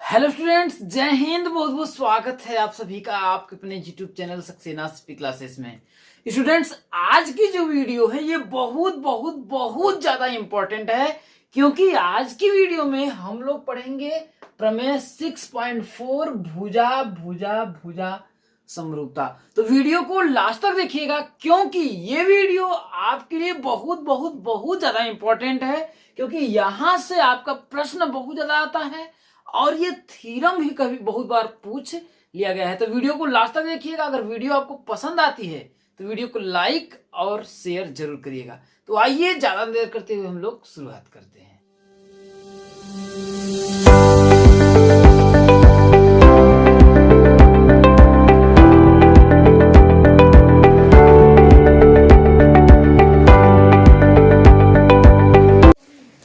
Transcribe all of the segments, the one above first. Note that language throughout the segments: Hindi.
हेलो स्टूडेंट्स, जय हिंद। बहुत बहुत स्वागत है आप सभी का आपके अपने YouTube channel Saxena speak classes में। स्टूडेंट्स, आज की जो वीडियो है ये बहुत बहुत बहुत ज्यादा इंपॉर्टेंट है, क्योंकि आज की वीडियो में हम लोग पढ़ेंगे प्रमेय 6.4 भुजा भुजा भुजा समरूपता। तो वीडियो को लास्ट तक देखिएगा, क्योंकि ये वीडियो आपके लिए बहुत बहुत बहुत ज्यादा इंपॉर्टेंट है, क्योंकि यहां से आपका प्रश्न बहुत ज्यादा आता है और ये थ्योरम भी कभी बहुत बार पूछ लिया गया है। तो वीडियो को लास्ट तक देखिएगा। अगर वीडियो आपको पसंद आती है तो वीडियो को लाइक और शेयर जरूर करिएगा। तो आइए ज्यादा देर करते हुए हम लोग शुरुआत करते हैं।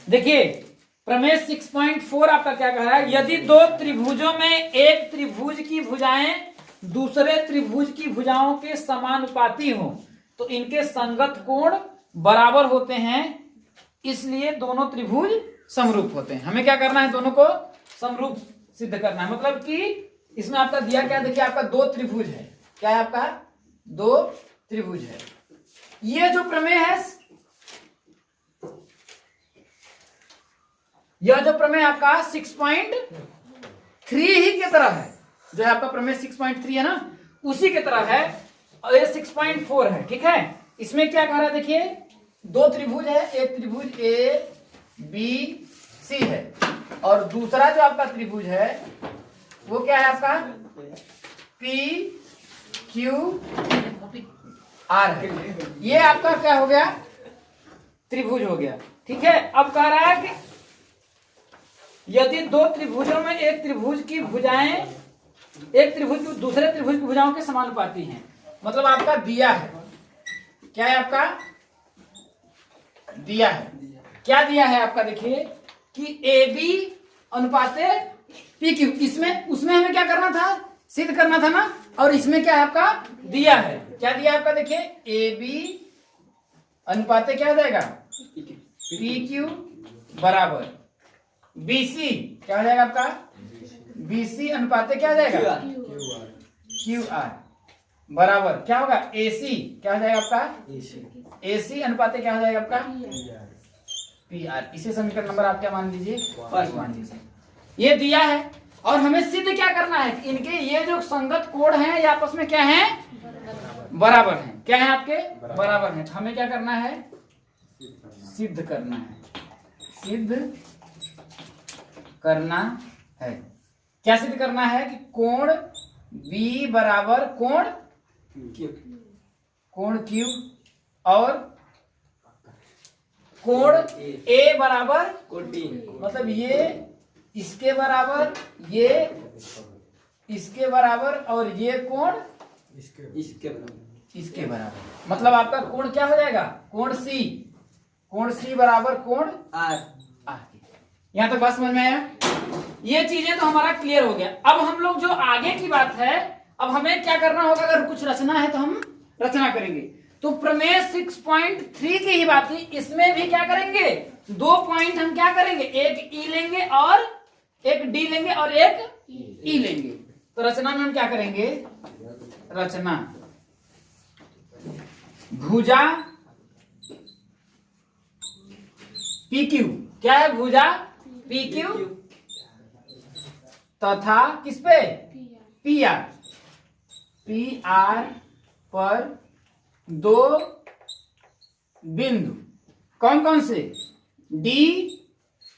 देखिए, प्रमेय 6.4 आपका क्या कह रहा है? यदि दो त्रिभुजों में एक त्रिभुज की भुजाएं दूसरे त्रिभुज की भुजाओं के समानुपाती हो तो इनके संगत कोण बराबर होते हैं, इसलिए दोनों त्रिभुज समरूप होते हैं। हमें क्या करना है? दोनों को समरूप सिद्ध करना है। मतलब कि इसमें आपका दिया क्या? देखिए, आपका दो त्रिभुज है। क्या है आपका? दो त्रिभुज है। ये जो प्रमेय है, यह जो प्रमेय आपका 6.3 ही की तरह है। जो है आपका प्रमेय 6.3 है ना, उसी की तरह है। और ये 6.4 है। ठीक है, इसमें क्या कह रहा है? देखिए, दो त्रिभुज है। एक त्रिभुज ए बी सी है और दूसरा जो आपका त्रिभुज है वो क्या है? आपका पी क्यू आर है। ये आपका क्या हो गया? त्रिभुज हो गया। ठीक है, अब कह रहा है कि यदि दो त्रिभुजों में एक त्रिभुज की भुजाएं एक त्रिभुज दूसरे त्रिभुज की भुजाओं के समानुपाती हैं। मतलब आपका दिया है। क्या है आपका? दिया है। क्या दिया है आपका? देखिए कि ए बी अनुपात पी क्यू। इसमें उसमें हमें क्या करना था? सिद्ध करना था ना। और इसमें क्या है आपका? दिया है। क्या दिया आपका? देखिए, ए बी अनुपात क्या हो जाएगा? पी क्यू बराबर बीसी। क्या हो जाएगा आपका? बीसी अनुपात क्या हो जाएगा? क्यू आर बराबर क्या होगा? एसी। क्या हो जाएगा आपका? एसी अनुपात क्या हो जाएगा आपका? P R. इसे समीकरण नंबर आप क्या मान लीजिए? फर्स्ट मान लीजिए। ये दिया है और हमें सिद्ध क्या करना है? इनके ये जो संगत कोण हैं ये आपस में क्या है? बराबर हैं। क्या है आपके? बराबर हैं। हमें क्या करना है? सिद्ध करना है। सिद्ध करना है। क्या सिद्ध करना है? कि कोण B बराबर कोण Q और कोण A बराबर कोण B। मतलब ये इसके बराबर, ये इसके बराबर और ये कोण इसके बराबर। मतलब आपका कोण क्या हो जाएगा? कोण C बराबर कोण R। यहां तक बात समझ में आया? ये चीजें तो हमारा क्लियर हो गया। अब हम लोग जो आगे की बात है, अब हमें क्या करना होगा? अगर कुछ रचना है तो हम रचना करेंगे। तो प्रमेय 6.3 की ही बात थी। इसमें भी क्या करेंगे? दो पॉइंट हम क्या करेंगे? एक ई लेंगे और एक डी लेंगे और एक ई लेंगे। तो रचना में हम क्या करेंगे? रचना भुजा पी क्यू। क्या है? भुजा पी क्यू तथा किस पे? P R. पी आर पर दो बिंदु कौन कौन से? डी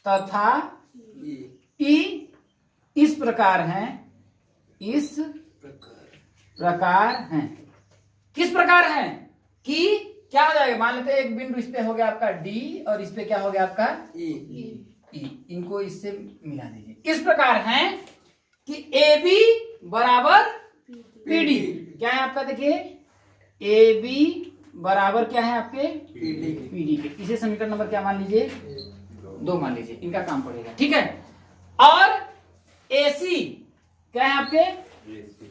तथा ई इस प्रकार हैं। इस प्रकार हैं। किस प्रकार हैं? कि क्या हो जाएगा? मान लेते हैं एक बिंदु इस पे हो गया आपका डी और इस पे क्या हो गया आपका? ई। इनको इससे मिला दीजिए। इस प्रकार हैं कि ए बी बराबर पी डी। क्या है आपका? देखिए, ए बी बराबर क्या है आपके? पी डी के। इसे समीकरण नंबर क्या मान लीजिए? 2 मान लीजिए। इनका काम पड़ेगा। ठीक है, और एसी क्या है आपके?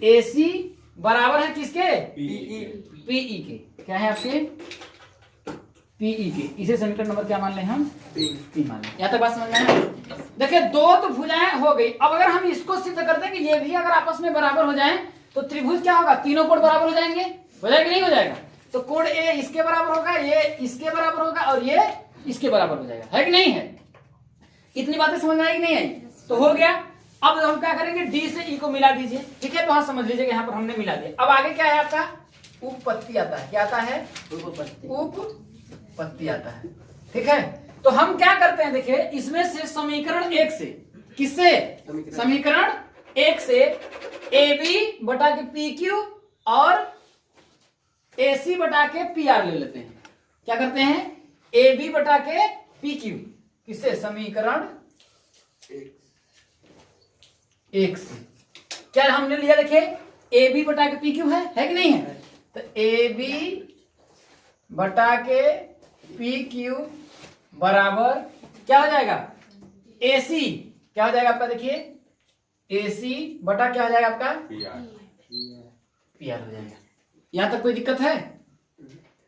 एसी बराबर है किसके? पीई के। क्या है आपके? पीई के, इसे समीकरण नंबर क्या मान लें हम? 3 मान लें। यहाँ तक बात समझ में आया? देखिए दो तो भुजाएं हो गई। अब अगर हम इसको सिद्ध कर दें कि ये भी अगर आपस में बराबर हो जाएं तो त्रिभुज क्या होगा? तीनों कोण बराबर हो जाएंगे। हो जाएगा नहीं हो जाएगा? तो कोण ए इसके बराबर होगा, ये इसके बराबर होगा और ये इसके बराबर हो जाएगा। है कि नहीं है? इतनी बातें समझ में आई कि नहीं आई? तो हो गया। अब हम क्या करेंगे? डी से ई को मिला दीजिए। ठीक है, तो हाँ समझ लीजिए यहाँ पर हमने मिला दिया। अब आगे क्या है आपका? उपपत्ति आता है। क्या आता है? उपपत्ति आता है। ठीक है, तो हम क्या करते हैं? देखिए इसमें से समीकरण 1 से, किससे? समीकरण 1 से ए बी बटा के पी क्यू और ए सी बटा के पी आर ले लेते हैं। क्या करते हैं? ए बी बटा के पी क्यू, किससे? समीकरण 1 से। क्या हमने लिया? देखिए ए बी बटा के पी क्यू है कि नहीं है? तो ए बी बटा के पी क्यू बराबर क्या हो जाएगा? ए सी क्या हो जाएगा आपका? देखिए ए सी बटा क्या हो जाएगा आपका? पी आर हो जाएगा। यहां तक कोई दिक्कत है?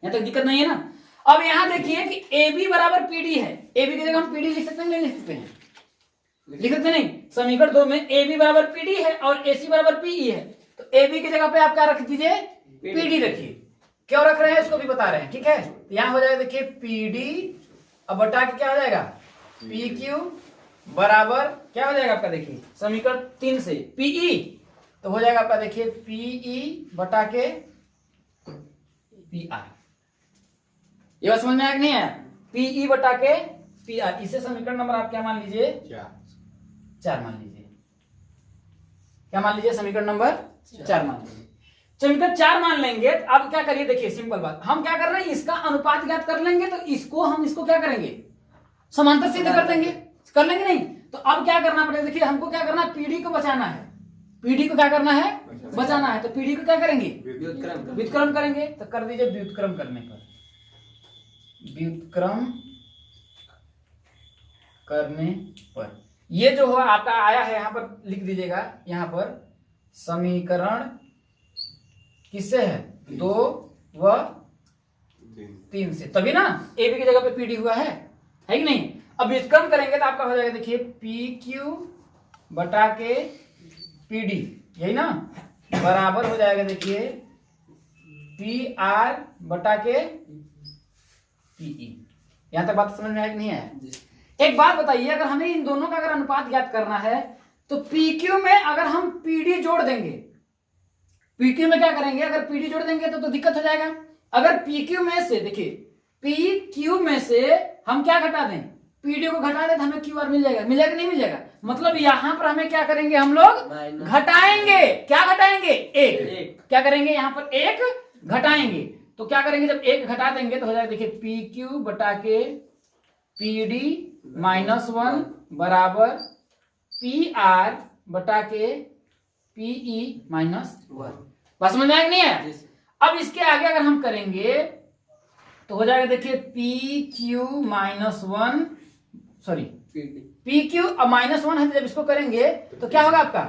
यहां तक दिक्कत नहीं है ना? अब यहां देखिए कि ए बी बराबर पी डी है। ए बी की जगह हम पी डी लिख सकते हैं? नहीं लिख सकते हैं? लिख सकते नहीं? समीकरण 2 में ए बी बराबर पी डी है और ए सी बराबर पीई है। तो ए बी की जगह पे आप क्या रख दीजिए? पी डी रखिए। क्यों रख रहे हैं उसको भी बता रहे हैं। ठीक है, तो यहां हो जाएगा देखिए पी डी अब बटा के क्या हो जाएगा? पी क्यू बराबर क्या हो जाएगा आपका? देखिए समीकरण 3 से पीई, तो हो जाएगा आपका देखिए पीई बटा के पी आर। ये बात समझ में आया कि नहीं आया? पीई बटा के पी आर। इसे समीकरण नंबर आप क्या मान लीजिए? 4 मान लीजिए। क्या मान लीजिए? समीकरण नंबर 4 मान लीजिए। समीकरण 4 मान लेंगे। अब क्या करिए? देखिए सिंपल बात, हम क्या कर रहे हैं? इसका अनुपात ज्ञात कर लेंगे तो इसको क्या करेंगे? समांतर सिद्ध कर देंगे। कर लेंगे नहीं? तो अब क्या करना पड़ेगा? देखिए हमको क्या करना है? पीडी को बचाना है। पीडी को क्या करना है? बचाना है। तो पीडी को क्या करेंगे? व्युत्क्रम करेंगे। तो कर दीजिए व्युत्क्रम करने पर, व्युत्क्रम करने पर ये जो हुआ आपका आया है, यहां पर लिख दीजिएगा। यहां पर समीकरण किससे है? 2 व 3 से, तभी ना ए बी की जगह पे पीडी हुआ है कि नहीं? अब व्युत्क्रम करेंगे तो आपका हो जाएगा देखिए पी क्यू बटा के पी डी, यही ना, बराबर हो जाएगा देखिए पी आर बटा के पीई। यहां तक बात समझ में आया कि नहीं है? एक बात बताइए, अगर हमें इन दोनों का अगर अनुपात ज्ञात करना है तो पी क्यू में अगर हम पीडी जोड़ देंगे, पी क्यू में क्या करेंगे? अगर पीडी जोड़ देंगे तो दिक्कत हो जाएगा। अगर पी क्यू में से देखिए पी क्यू में से हम क्या घटा दें? पीडी को घटा दें तो हमें क्यू आर मिल जाएगा। मिल जाएगा नहीं मिल जाएगा? मतलब यहां पर हमें क्या करेंगे? हम लोग घटाएंगे। क्या घटाएंगे? एक। क्या करेंगे? यहां पर एक घटाएंगे। तो क्या करेंगे? जब एक घटा देंगे तो हो जाएगा देखिए पी क्यू बटा के पी डी -1 बराबर पी आर बटा के पीई -1। बस समझ में आया कि नहीं है? अब इसके आगे अगर हम करेंगे तो हो जाएगा देखिए P Q -1, sorry P Q -1 है। तो जब इसको करेंगे तो क्या होगा आपका?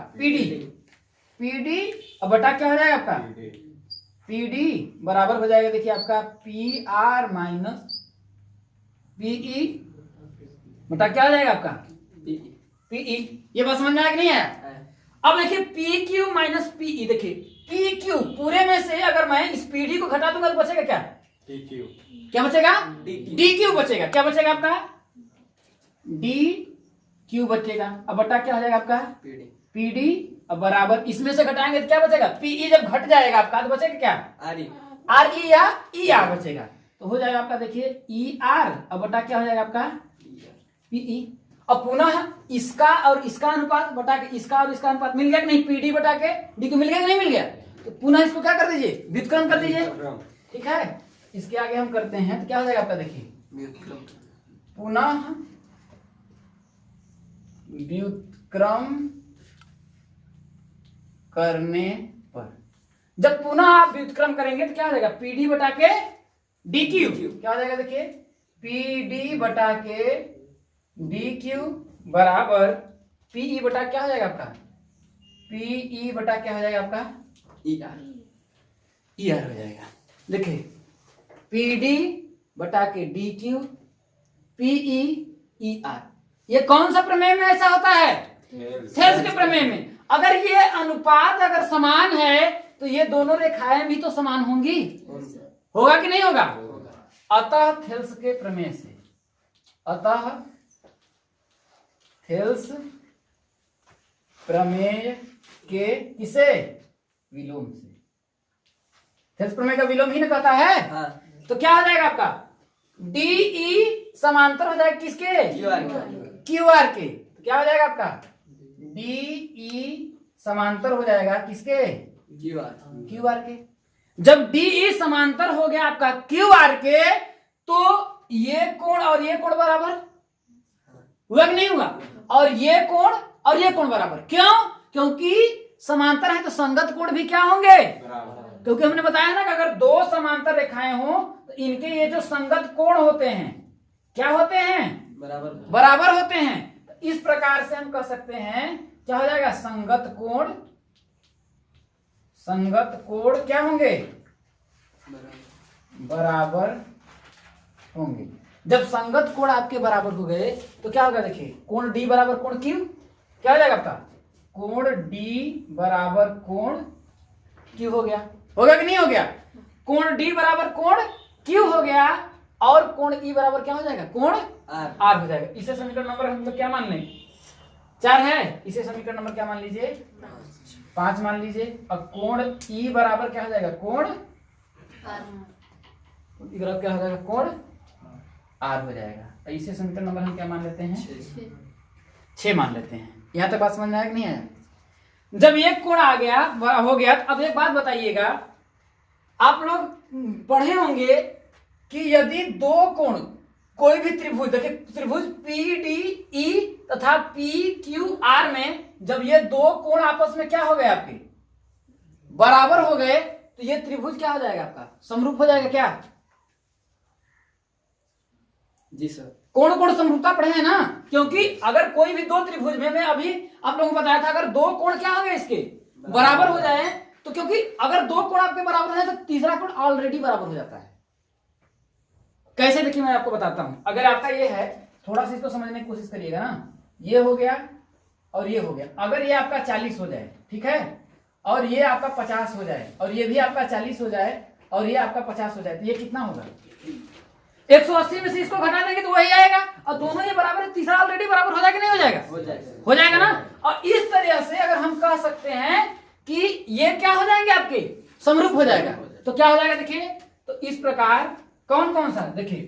पीडी अब बटा क्या हो जाएगा आपका? पीडी बराबर हो जाएगा देखिए आपका पी आर पीई बटा क्या हो जाएगा आपका? पीई। ये बात समझ में आया कि नहीं है? अब देखिए पी क्यू माइनस पीई, देखिए पी क्यू पूरे में से अगर मैं इस पीडी को घटा दूंगा तो बचेगा क्या? क्या बचेगा? डी क्यू बचेगा। क्या बचेगा आपका? डी क्यू बचेगा। अब बटा क्या हो जाएगा आपका? पीडी। अब बराबर इसमें से घटाएंगे तो क्या बचेगा? पीई जब घट जाएगा आपका तो बचेगा क्या? आर ई या ई आर बचेगा। तो हो जाएगा आपका देखिए ई आर। अब बटा क्या हो जाएगा आपका? पीई। अब पुनः इसका और इसका अनुपात बटा के इसका और इसका अनुपात मिल गया कि नहीं? पीडी बटा के डी को मिल गया कि नहीं मिल गया? तो पुनः इसको क्या कर दीजिए? व्युत्क्रम कर दीजिए। ठीक है, इसके आगे हम करते हैं तो क्या हो जाएगा आपका? देखिए पुनः व्युत्क्रम करने पर, जब पुनः आप व्युत्क्रम करेंगे तो क्या हो जाएगा? पीडी बटा के डी क्यू। क्या हो जाएगा? देखिए पीडी बटा के डी क्यू बराबर पीई बटा क्या हो जाएगा आपका? पीई बटा क्या हो जाएगा आपका? E R. ई आर हो जाएगा। देखिए पीडी बटा के D Q P E R. ये कौन सा प्रमेय में ऐसा होता है? थेल्स के प्रमेय में। अगर ये अनुपात अगर समान है तो ये दोनों रेखाएं भी तो समान होंगी, होगा कि नहीं होगा? अतः थेल्स के प्रमेय से, अतः थेल्स प्रमेय के किसे? विलोम से। थेल्स प्रमेय का विलोम ही ना कहता है। हाँ। तो क्या हो जाएगा आपका? डी ई समांतर हो जाएगा किसके? क्यू आर के। तो क्या हो जाएगा आपका? डी ई समांतर हो जाएगा किसके? क्यू आर के। जब डी ई समांतर हो गया आपका क्यू आर के, तो ये कोण और ये कोण बराबर हुआ कि नहीं हुआ? और ये कोण और ये कोण बराबर। क्यों? क्योंकि समांतर है तो संगत कोण भी क्या होंगे? क्योंकि हमने बताया ना कि अगर दो समांतर रेखाएं हो तो इनके ये जो संगत कोण होते हैं क्या होते हैं? बराबर होते हैं। तो इस प्रकार से हम कह सकते हैं क्या हो जाएगा? संगत कोण क्या होंगे? बराबर होंगे। जब संगत कोण आपके बराबर हो गए तो क्या होगा? देखिए, कोण डी बराबर कोण क्यू क्या हो जाएगा आपका? कोण डी बराबर कोण क्यू हो गया। होगा कि नहीं हो गया? कोण डी बराबर कोण क्यू हो गया और कोण ई बराबर क्या हो जाएगा? कोण आर हो जाएगा। इसे समीकरण नंबर हम लोग क्या मान लें? 4 है। इसे समीकरण नंबर क्या मान लीजिए? 5 मान लीजिए। और कोण ई बराबर क्या हो जाएगा? कोण ई बराबर क्या हो जाएगा? कोण आर हो जाएगा। इसे समीकरण नंबर हम क्या मान लेते हैं? 6 मान लेते हैं। यहां तक बात समझ में आया कि नहीं आया? जब एक कोण आ गया हो गया, तो अब एक बात बताइएगा, आप लोग पढ़े होंगे कि यदि दो कोण कोई भी त्रिभुज, देखिए त्रिभुज पी डी ई तथा पी क्यू आर में जब ये दो कोण आपस में क्या हो गए? आपके बराबर हो गए, तो ये त्रिभुज क्या हो जाएगा? आपका समरूप हो जाएगा। क्या जी सर? कोण समरूपता पढ़े हैं ना? क्योंकि अगर कोई भी दो त्रिभुज में, मैं अभी आप लोगों को बताया था, अगर दो कोण क्या हो गए इसके बराबर हो जाए, तो क्योंकि अगर दो कोण आपके बराबर है तो तीसरा कोण ऑलरेडी बराबर हो जाता है। कैसे? देखिए मैं आपको बताता हूं। अगर आपका ये है, थोड़ा सा इसको समझने की कोशिश करिएगा ना। ये हो गया और ये हो गया। अगर ये आपका 40 हो जाए, ठीक है, और ये आपका 50 हो जाए, और ये भी आपका 40 हो जाए, और ये आपका 50 हो जाए, तो ये कितना होगा? 180 में से इसको घटा देंगे तो वही आएगा। और दोनों ये बराबर है, तीसरा ऑलरेडी बराबर हो जाएगा नहीं हो जाएगा? हो जाएगा ना। और इस तरह से अगर हम कह सकते हैं कि ये क्या हो जाएंगे? आपके समरूप हो जाएगा। तो क्या हो जाएगा? देखिए, तो इस प्रकार कौन कौन सा? देखिए,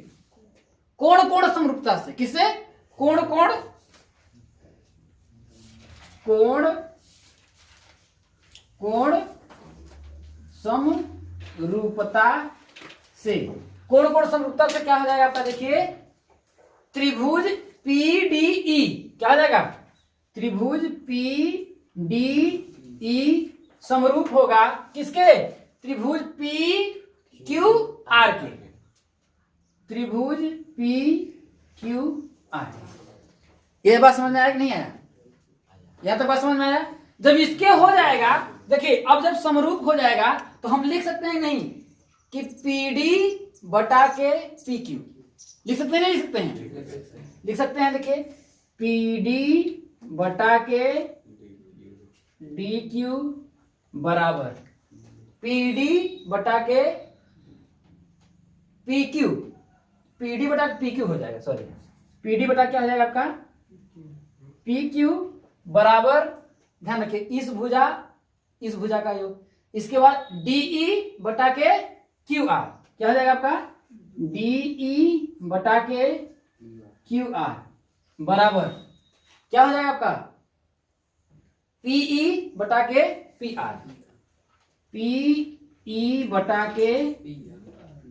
कोण समरूपता से। किससे? कोण समरूपता से। कोण समरूपता से क्या हो जाएगा आपका? देखिए, त्रिभुज पी डी ई क्या हो जाएगा? त्रिभुज पी डी ई समरूप होगा किसके? त्रिभुज पी क्यू आर के। त्रिभुज पी क्यू आर। ये बात समझ में आया कि नहीं आया? यहां तक बात समझ में आया? जब इसके हो जाएगा, देखिए अब जब समरूप हो जाएगा तो हम लिख सकते हैं नहीं कि पी डी बटा के पी क्यू लिख सकते हैं? नहीं लिख सकते हैं? लिख सकते हैं। देखिए, पी डी बटा के डी क्यू बराबर पी डी बटा के पी क्यू। पी डी बटा पी क्यू हो जाएगा, सॉरी, पी डी बटा क्या हो जाएगा आपका? पी क्यू बराबर, ध्यान रखिए, इस भुजा का योग, इसके बाद डीई बटा के क्यू आर क्या हो जाएगा आपका? डीई बटा के क्यू आर बराबर क्या हो जाएगा आपका? पीई बटा के पी आर। पीई बटा के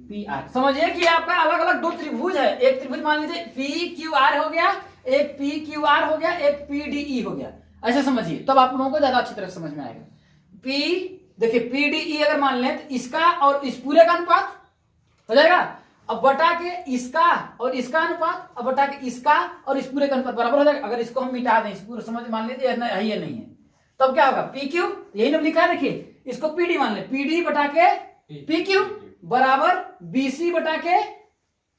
पी आर। समझिए कि आपका अलग अलग दो त्रिभुज है। एक त्रिभुज मान लीजिए पी क्यू आर हो गया, एक पी क्यू आर हो गया, एक पी डी ई हो गया। ऐसे समझिए, तब आप लोगों को ज्यादा अच्छी तरह समझ में आएगा। पी, देखिए पी डी ई अगर मान लें तो इसका और इस पूरे का अनुपात हो जाएगा, अब बटा के इसका और इसका अनुपात, अब बटा के इसका और इस पूरे का अनुपात बराबर हो जाएगा। अगर इसको हम मिटा दें, इस पूरे समझ मान लीजिए है या नहीं है, तब क्या होगा? पी क्यू, यही ना लिखा है, देखिए इसको पी डी मान ले, पी डी बटा के पी क्यू बराबर बीसी बटा के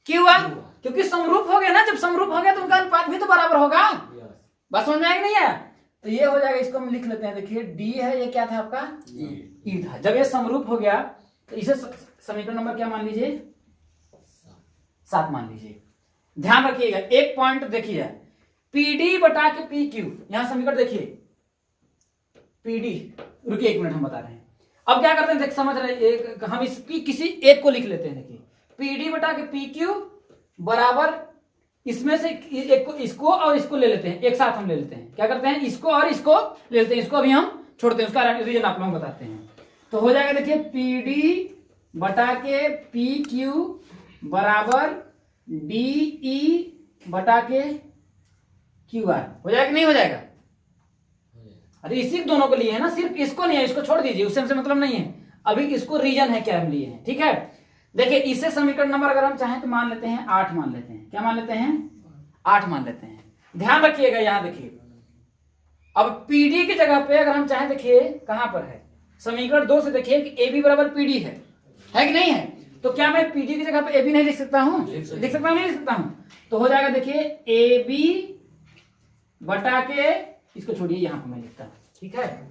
क्यू आर, क्योंकि समरूप हो गया ना, जब समरूप हो गया तो उनका अनुपात भी तो बराबर होगा। बस समझ में आएगा नहीं है? तो ये हो जाएगा, इसको हम लिख लेते हैं। देखिए डी है, ये क्या था आपका ई था। जब ये समरूप हो गया तो इसे समीकरण नंबर क्या मान लीजिए, 7 मान लीजिए। ध्यान रखिएगा एक पॉइंट देखिए, पीडी बटा के पी क्यू, यहां समीकरण देखिए पीडी, रुकिए 1 मिनट हम बता रहे हैं। अब क्या करते हैं, देख समझ रहे हैं, हम इसकी किसी एक को लिख लेते हैं। देखिए पीडी बटा के पी क्यू बराबर, इसमें से एक को, इसको और इसको ले लेते हैं, एक साथ हम ले लेते हैं। क्या करते हैं, इसको और इसको ले लेते हैं, इसको अभी हम छोड़ते हैं, उसका रीजन आप लोग बताते हैं। तो हो जाएगा देखिए पीडी बटा के पी क्यू बराबर डीई बटा के क्यू आर। हो जाएगा नहीं हो जाएगा? अरे इसी दोनों को लिए है ना, सिर्फ इसको नहीं है, इसको छोड़ दीजिए, उससे हमसे मतलब नहीं है। अभी इसको रीजन है क्या हम लिए हैं, ठीक है। देखिए इससे समीकरण नंबर अगर हम चाहें तो मान लेते हैं 8 मान लेते हैं। क्या मान लेते हैं? 8 मान लेते हैं। ध्यान रखिएगा यहां देखिए, अब पीडी की जगह पे अगर हम चाहें, देखिए कहां पर है, समीकरण 2 से देखिए कि ए बी बराबर पीडी है कि नहीं है? तो क्या मैं पीडी की जगह पे ए बी नहीं लिख सकता हूं? लिख सकता हूं, नहीं लिख सकता हूं? तो हो जाएगा देखिए ए बी बटा के, इसको छोड़िए यहां पर मैं लिखता हूं, ठीक है,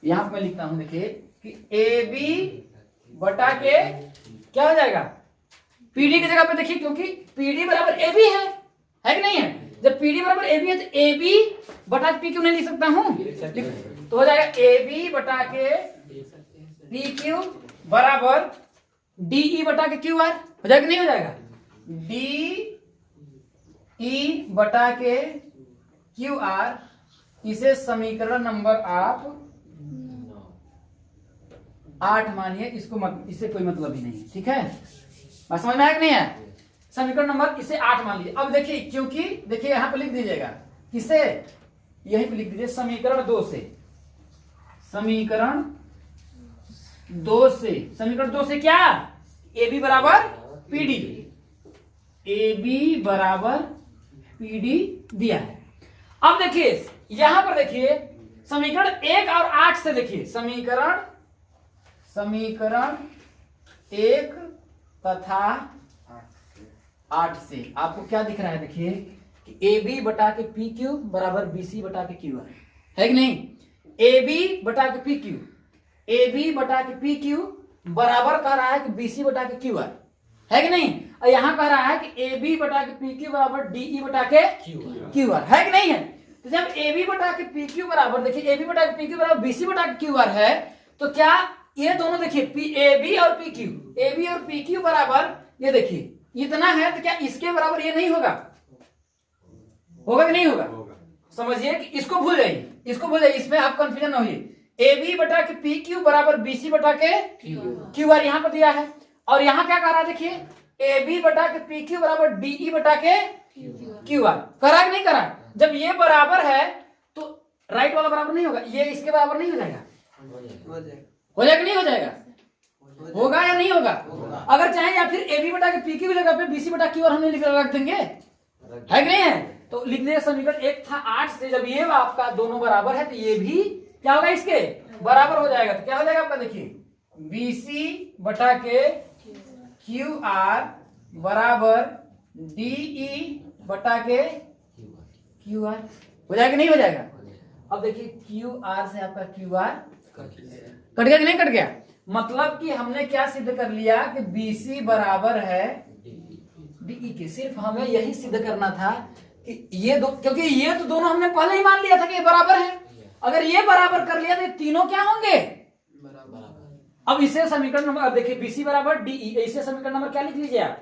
यहां पर मैं लिखता हूं। देखिए कि ए बी बटा के क्या हो जाएगा, पीडी की जगह पे देखिए, क्योंकि पीडी बराबर ए बी है कि नहीं है? जब पीडी बराबर ए बी है तो ए बी बटा पी क्यू नहीं लिख सकता हूं? तो हो जाएगा ए बी बटा के पी क्यू बराबर डीई बटा के क्यू आर। हो जाएगा नहीं हो जाएगा? डी ई बटा के क्यू आर, इसे समीकरण नंबर आप 8 मानिए, इसको इससे कोई मतलब ही नहीं है, ठीक है। बात समझ में आया कि नहीं है? समीकरण नंबर इसे 8 मान लीजिए। अब देखिए, क्योंकि देखिए यहां पर लिख दीजिएगा, किसे, यहीं पे लिख दीजिए समीकरण 2 से, समीकरण 2 से, समीकरण 2 से क्या, ए बी बराबर पीडी, ए बी बराबर पीडी दिया है। अब देखिए यहां पर देखिए समीकरण 1 और 8 से देखिए, समीकरण 1 तथा 8 से आपको क्या दिख रहा है, देखिए कि ए बी बटा के पी क्यू बराबर बी सी बटा के क्यू आर, है कि नहीं? ए बी बटा के पी क्यू, ए बी बटा के पी क्यू बराबर कह रहा है कि बी सी बटा के क्यू आर, है कि नहीं? और यहां कह रहा है कि ए बी बटा के पी क्यू बराबर डीई बटा के क्यू आर, है कि नहीं है? तो जब ए बी बटा के पी क्यू बराबर, देखिए ए बी बटा के पी क्यू बराबर बी सी बटा के क्यू आर है, तो क्या ये दोनों देखिए ए बी और पी क्यू, ए बी और पी क्यू बराबर, ये देखिए इतना है, तो क्या इसके बराबर ये नहीं होगा? होगा कि नहीं होगा? समझिए कि इसको भूल जाइए, इसको भूल जाइए, इसमें आप कंफ्यूजन ना होइए। ए बी बटा के पी क्यू बराबर बी सी बटा के क्यू आर यहां पर दिया है, और यहां क्या कह रहा है, देखिए ए बी बटा के पी क्यू बराबर डीई बटा के क्यू आर। करा कि नहीं करा? जब ये बराबर है तो राइट वाला बराबर नहीं होगा, ये इसके बराबर नहीं हो जाएगा? हो जाएगा नहीं हो जाएगा? होगा या नहीं होगा? अगर चाहे या फिर ए बी बटा के पी क्यू की जगह पे बी सी बटा क्यू आर हमने रख देंगे, है कि नहीं है? तो लिख दिया समीकरण 1 था 8 से, जब ये आपका दोनों बराबर है तो ये भी क्या होगा, इसके बराबर हो जाएगा। तो क्या हो जाएगा आपका, देखिए बी सी बटा के क्यू आर बराबर डीई बटा के क्यू आर। हो जाएगा नहीं हो जाएगा? अब देखिए क्यू आर से आपका क्यू आर कट गया कि नहीं कट गया? मतलब कि हमने क्या सिद्ध कर लिया कि BC बराबर है DE के। सिर्फ हमें यही सिद्ध करना था कि ये दो, क्योंकि ये तो दोनों हमने पहले ही मान लिया था कि ये बराबर है। अगर ये बराबर कर लिया तो ये तीनों क्या होंगे, बराबर। अब इसे समीकरण नंबर, अब देखिए BC बराबर DE, इसे समीकरण नंबर क्या लिख लीजिए आप,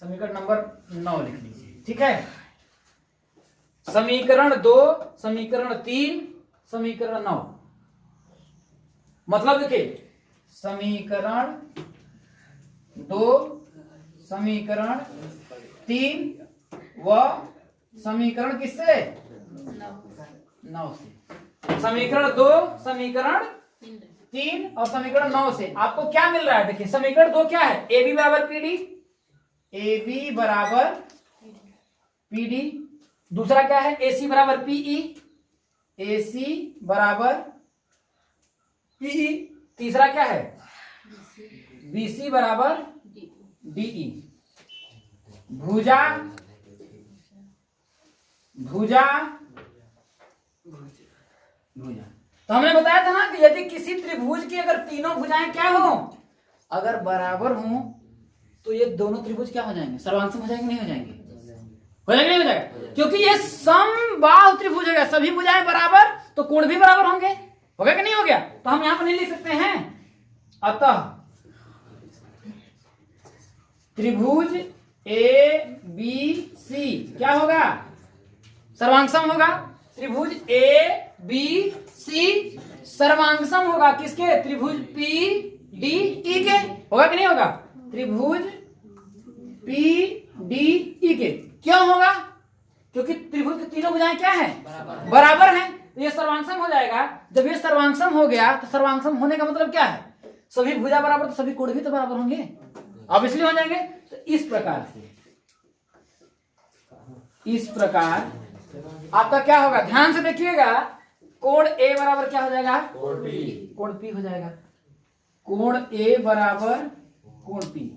समीकरण नंबर 9 लिख लीजिए, ठीक है। समीकरण 2, समीकरण 3, समीकरण 9, मतलब देखिए समीकरण 2, समीकरण 3 व समीकरण किससे, 9 से। समीकरण 2, समीकरण 3 और समीकरण 9 से आपको क्या मिल रहा है, देखिए समीकरण 2 क्या है, ए बी बराबर पीडी, ए बी बराबर पीडी। दूसरा क्या है, ए सी बराबर पीई, ए सी बराबर पीई। तीसरा क्या है, बीसी बराबर DE, भुजा भुजा भुजा। तो हमने बताया था ना कि यदि किसी त्रिभुज की अगर तीनों भुजाएं क्या हो, अगर बराबर हो, तो ये दोनों त्रिभुज क्या हो जाएंगे, सर्वांग हो जाएंगे, नहीं हो जाएंगे, हो जाएगा नहीं हो जाएगा, क्योंकि ये समबाहु त्रिभुज है, सभी भुजाएं बराबर तो कोण भी बराबर होंगे, हो गया कि नहीं हो गया। तो हम यहां पर नहीं लिख सकते हैं, अतः त्रिभुज ABC क्या होगा, सर्वांगसम होगा। त्रिभुज ABC सर्वांगसम होगा किसके, त्रिभुज PDE के, होगा कि नहीं होगा, त्रिभुज PDE के। क्यों होगा, क्योंकि त्रिभुज की तीनों भुजाएं क्या है, बराबर हैं, तो ये सर्वांगसम हो जाएगा। जब ये सर्वांगसम हो गया तो सर्वांगसम होने का मतलब क्या है, सभी भुजा बराबर तो सभी कोण भी तो बराबर होंगे, अब इसलिए हो जाएंगे। तो इस प्रकार से, इस प्रकार आपका क्या होगा, ध्यान से देखिएगा, कोण A बराबर क्या हो जाएगा, कोण P हो जाएगा, कोण A बराबर कोण P।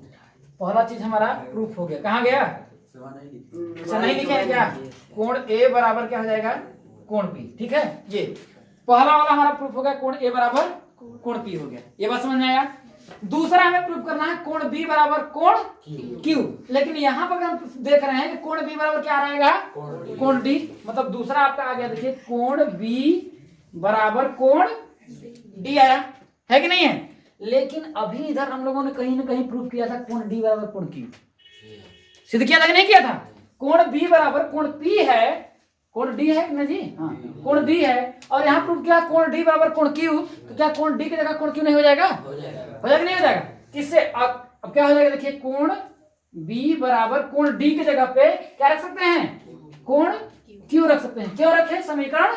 पहला चीज हमारा प्रूफ हो गया, कहां गया, अच्छा नहीं लिखे क्या, कोण A बराबर क्या हो जाएगा, कोण P, ठीक है। ये पहला वाला हमारा प्रूफ हो गया, कोण A बराबर कोण P हो गया, ये बात समझ में आया। दूसरा हमें प्रूफ करना है कोण B बराबर कोण Q, लेकिन यहाँ पर हम देख रहे हैं कि कोण B बराबर क्या रहेगा, कोण D, मतलब दूसरा आपका आ गया, देखिए कोण B बराबर कोण D आया, है कि नहीं है। लेकिन अभी इधर हम लोगों ने कहीं ना कहीं प्रूफ किया था कोण D बराबर कोण Q, सिद्ध किया था कि नहीं किया था। कोण B बराबर कोण P है, कोण D है ना जी, हाँ कोण D है, और यहाँ प्रूफ किया कोण D बराबर कोण Q, तो क्या कोण D की जगह कोण Q नहीं हो जाएगा, हो जाएगा नहीं हो जाएगा, किससे, अब क्या हो जाएगा, देखिए कोण B बराबर कोण D की जगह पे क्या रख सकते हैं, कोण Q रख सकते हैं। क्यों रखे, समीकरण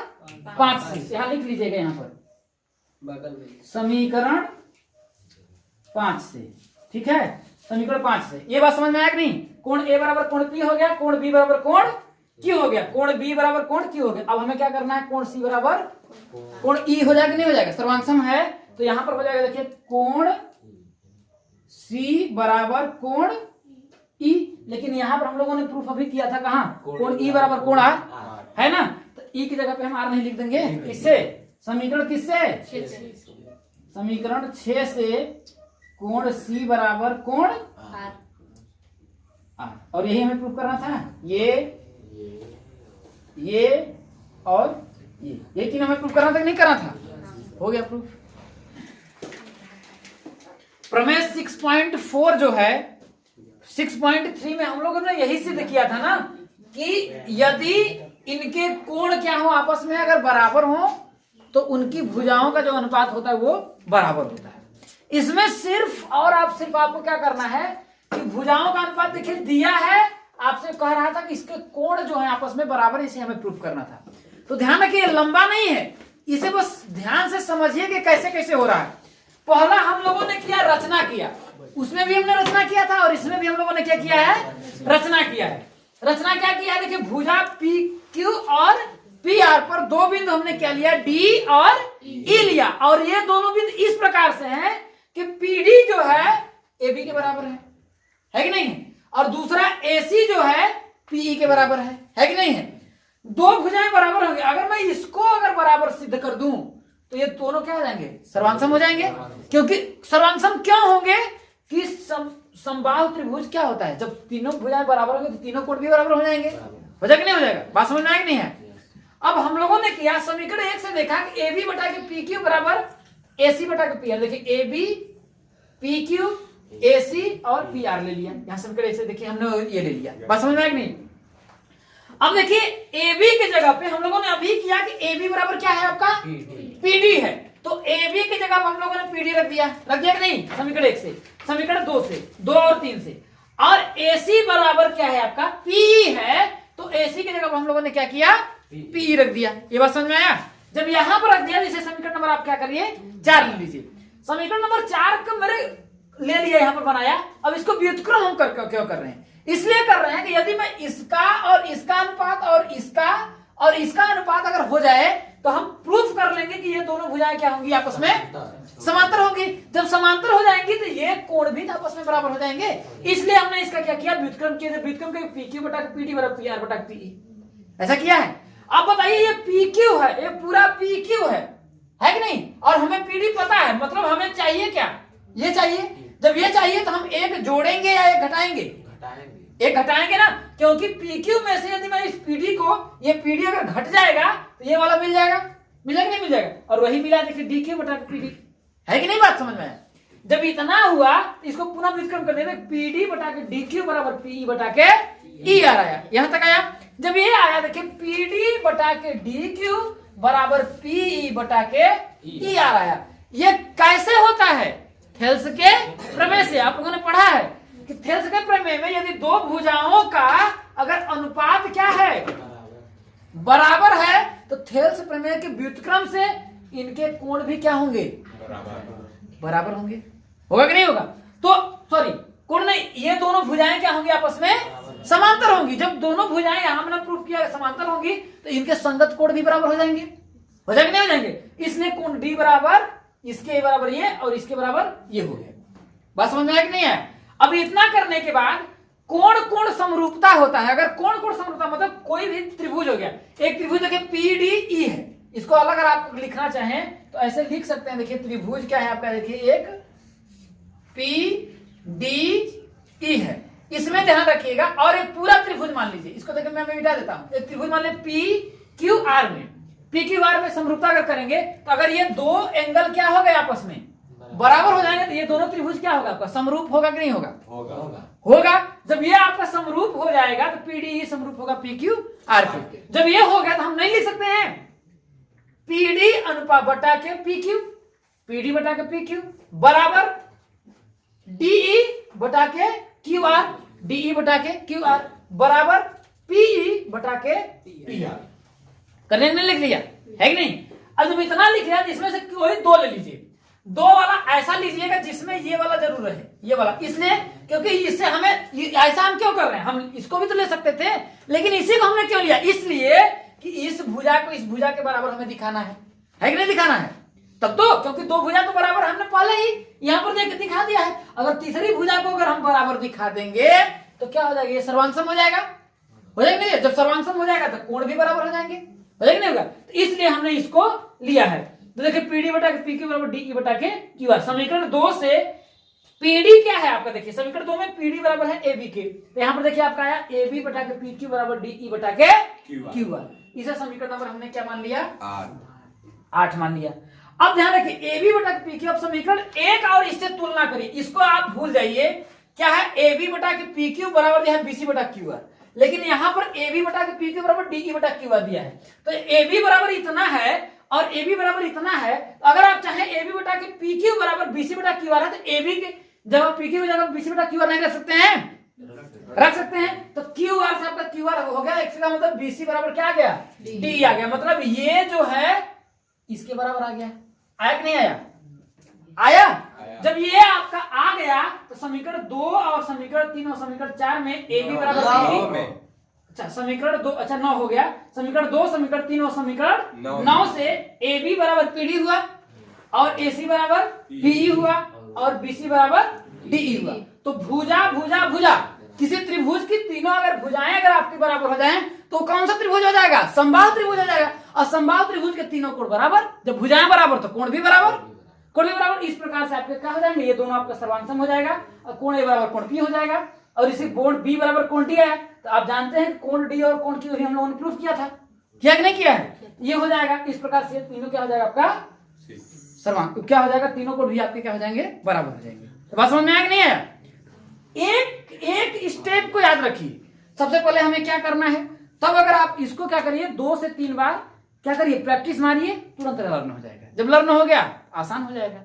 5 से, यहाँ लिख लीजिएगा, यहाँ पर समीकरण 5 से, ठीक है, समीकरण 5 से। ये बात समझ में आया कि नहीं, कोण A बराबर कोण P हो गया, कोण B बराबर कोण Q हो गया, कोण B बराबर कोण Q हो गया। अब हमें क्या करना है, कोण C बराबर कोण E हो जाएगा, नहीं हो जाएगा, सर्वांगसम है, तो यहां पर हो जाएगा, देखिए कोण C बराबर कोण E, लेकिन यहां पर हम लोगों ने प्रूफ अभी किया था, कहां, कोण E बराबर कोण R है ना, तो E की जगह पे हम R नहीं लिख देंगे, किससे, समीकरण किससे, समीकरण 6 से कोण C बराबर कोण R, और यही हमें प्रूफ करना था, ये और ये तीन हमें प्रूफ करना था कि नहीं करना था, हो गया प्रूफ। प्रमेय 6.4 जो है, 6.3 में हम लोगों ने यही सिद्ध किया था ना कि यदि इनके कोण क्या हो, आपस में अगर बराबर हो, तो उनकी भुजाओं का जो अनुपात होता है वो बराबर होता है। इसमें सिर्फ और आपको क्या करना है कि भुजाओं का अनुपात देखिए दिया है, आपसे कह रहा था कि इसके कोण जो है आपस में बराबर, इसे हमें प्रूफ करना था। तो ध्यान रखिए, लंबा नहीं है, इसे बस ध्यान से समझिए कि कैसे कैसे हो रहा है। पहला हम लोगों ने किया, रचना किया, उसमें भी हमने रचना किया था, और इसमें भी हम लोगों ने क्या किया है, रचना किया है। रचना क्या किया है, देखिए भुजा PQ और PR पर दो बिंदु हमने क्या लिया, D और E लिया, और ये दोनों बिंदु इस प्रकार से हैं कि PD जो है AB के बराबर है कि नहीं है, और दूसरा AC जो है PE के बराबर है कि नहीं है। दो भुजाएं बराबर होंगे, अगर मैं इसको अगर बराबर सिद्ध कर दूं तो ये दोनों क्या हो जाएंगे, सर्वांगसम हो जाएंगे। क्योंकि सर्वांगसम क्यों होंगे कि समबाहु त्रिभुज क्या होता है, जब तीनों भुजाएं बराबर होंगे तो तीनों कोण भी बराबर हो जाएंगे, हो जाएगा नहीं हो जाएगा, बात समझ में आया कि नहीं है। अब हम लोगों ने किया, समीकरण 1 से देखा कि AB बटा के PQ बराबर AC बटा के PR, देखिए AB PQ AC और PR ले लिया, यहां समीकरण 1 से देखिए हमने ये ले लिया, बात समझ में आया कि नहीं। अब देखिए AB की जगह पे हम लोगों ने अभी किया कि AB बराबर क्या है आपका, PD है, तो AB की जगह हम लोगों ने PD रख दिया कि नहीं, समीकरण 1 से, समीकरण 2 से, 2 और 3 से, और AC बराबर क्या है आपका, PE है, तो AC की जगह हम लोगों ने क्या किया, PE रख दिया। ये बात समझ में आया। जब यहां पर रख दिया, जैसे समीकरण नंबर आप क्या करिए 4 ले लीजिए, समीकरण नंबर 4 को मैंने ले लिया, यहां पर बनाया। अब इसको व्युत्क्रम हम क्यों कर रहे हैं, इसलिए कर रहे हैं कि यदि मैं इसका और इसका अनुपात और इसका अनुपात अगर हो जाए तो हम प्रूफ कर लेंगे कि ये दोनों भुजाएं क्या होंगी, आपस में समांतर होंगी। जब समांतर हो जाएंगी तो ये कोण भी आपस में बराबर हो जाएंगे। इसलिए हमने इसका क्या किया, व्युत्क्रम किया, व्युत्क्रम के PQ बटा PD बराबर PR बटा PE, ऐसा किया है। अब बताइए ये PQ है, ये पूरा PQ है कि नहीं, और हमें PD पता है, मतलब हमें चाहिए क्या, ये चाहिए। जब ये चाहिए तो हम एक जोड़ेंगे या एक घटाएंगे, एक घटाएंगे ना, क्योंकि PQ में से यदि मैं इस PD को, ये PD अगर घट जाएगा तो ये वाला मिल जाएगा, मिलेगा नहीं मिल जाएगा, और वही मिला देखिए DQ बटा PD, है कि नहीं, बात समझ में आया। जब इतना हुआ तो इसको पुनः व्युत्क्रम करने में PD बटा के DQ बराबर PE बटा के ER आया, यहां तक आया। जब ये आया देखिए PD बटा के DQ बराबर PE बटा के ER आया। ये कैसे होता है, थेल्स के प्रमेय से। आप लोगों ने पढ़ा है कि थेल्स के प्रमेय में यदि दो भुजाओं का अगर अनुपात क्या है, बराबर है, तो थेल्स प्रमेय के व्युत्क्रम से इनके कोण भी क्या होंगे, बराबर होंगे, होगा कि नहीं होगा। तो सॉरी, कोण नहीं, ये दोनों भुजाएं क्या होंगी, आपस में समांतर होंगी। जब दोनों भुजाएं, यहां हमने प्रूफ किया समांतर होंगी, तो इनके संगत कोण भी बराबर हो जाएंगे, हो जाएंगे नहीं हो जाएंगे। इसलिए कोण D बराबर इसके बराबर ये और इसके बराबर ये हो गया। बात समझ में आया कि नहीं है। अब इतना करने के बाद कोण कोण समरूपता होता है। अगर कोण कोण समरूपता मतलब कोई भी त्रिभुज हो गया, एक त्रिभुज देखिए PDE है, इसको अलग अगर आप लिखना चाहें तो ऐसे लिख सकते हैं। देखिए त्रिभुज क्या है आपका, देखिए एक PDE है, इसमें ध्यान रखिएगा। और एक पूरा त्रिभुज मान लीजिए, इसको देखिए मैं मिटा देता हूं। एक त्रिभुज मान लीजिए PQR में, PQR में समरूपता अगर करेंगे तो अगर ये दो एंगल क्या हो गए, आपस में बराबर हो जाएंगे, तो ये दोनों त्रिभुज क्या होगा, आपका समरूप होगा कि नहीं होगा, होगा। जब ये आपका समरूप हो जाएगा तो PDE समरूप होगा PQR के। जब ये हो गया तो हम नहीं लिख सकते हैं PD अनुपात बटा के PQ, PD बटा के PQ बराबर DE बटा के QR, DE बटा के QR बराबर PE बटा के PR। करने में लिख लिया है कि नहीं। अब जब इतना लिख लिया, इसमें से कोई दो ले लीजिए। दो वाला ऐसा लीजिएगा जिसमें ये वाला जरूर रहे, ये वाला, इसलिए क्योंकि इससे हमें ऐसा हम क्यों कर रहे हैं, हम इसको भी तो ले सकते थे, लेकिन इसी को हमने क्यों लिया, इसलिए कि इस भुजा को इस भुजा के बराबर हमें दिखाना है कि नहीं दिखाना है। तब तो, क्योंकि दो भुजा तो बराबर हमने पहले ही यहां पर दिखा दिया है। अगर तीसरी भुजा को अगर हम बराबर दिखा देंगे तो क्या हो जाएगा, ये सर्वांशम हो जाएगा, हो जाएगा नहीं। जब सर्वांशम हो जाएगा तो कोण भी बराबर हो जाएंगे, हो जाएगा नहीं होगा। तो इसलिए हमने इसको लिया है। तो देखिए PD बटा के PQ बराबर DE बटा के QR। समीकरण 2 से PD क्या है आपका, देखिए समीकरण 2 में PD बराबर है AB के, तो यहां पर देखिए आपका आया AB बटा के PQ बराबर DE बटा के QR। इसे समीकरण नंबर हमने क्या मान लिया, 8 मान लिया। अब ध्यान रखिए AB बटा के PQ, अब समीकरण 1 और इससे तुलना करिए, इसको आप भूल जाइए। क्या है, AB बटा के PQ बराबर दिया है BC बटा QR, लेकिन यहां पर AB बटा के PQ बराबर DE बटा QR दिया है। तो AB बराबर इतना है और AB बराबर इतना है, तो अगर आप चाहें AB बटा के PQ बराबर BC बटा QR है, तो AB के जब PQ की जगह BC बटा QR नहीं रख सकते हैं, रख सकते हैं। तो QR से आपका QR हो गया, x का मतलब BC बराबर क्या आ गया, DE आ गया। मतलब ये जो है इसके बराबर आ गया, आया कि नहीं आया, आया। जब ये आपका आ गया तो समीकरण 2 और समीकरण 3 और समीकरण 4 में AB बराबर PD, अच्छा समीकरण 2, अच्छा 9 हो गया। समीकरण 2, समीकरण 3 और समीकरण 9 से AB बराबर PD हुआ और AC बराबर PE हुआ और BC बराबर DE हुआ। तो भुजा भुजा भुजा, किसी त्रिभुज की तीनों अगर भुजाएं अगर आपके बराबर हो जाएं तो कौन सा त्रिभुज हो जाएगा, समबाहु त्रिभुज हो जाएगा। और समबाहु त्रिभुज के तीनों कोण बराबर, जब भुजाएं बराबर तो कोण भी बराबर, कोण भी बराबर। इस प्रकार से आपके क्या हो जाएंगे, ये दोनों आपका सर्वांशम हो जाएगा और कोण A बराबर कोण P हो जाएगा। और इसी कोण B बराबर कोण D है, तो आप जानते हैं कोण D और कोण Q हम लोगों ने प्रूफ किया था, किया कि नहीं किया है, ये हो जाएगा। इस प्रकार से तीनों क्या हो जाएगा आपका सर्वांश, क्या हो जाएगा, तीनों कोण भी आपके क्या हो जाएंगे, बराबर हो जाएंगे। तो बात समझ में आया कि नहीं आया। एक स्टेप को याद रखिए, सबसे पहले हमें क्या करना है, तब अगर आप इसको क्या करिए 2 से 3 बार क्या करिए, प्रैक्टिस मारिए, तुरंत लर्न हो जाएगा। जब लर्न हो गया आसान हो जाएगा।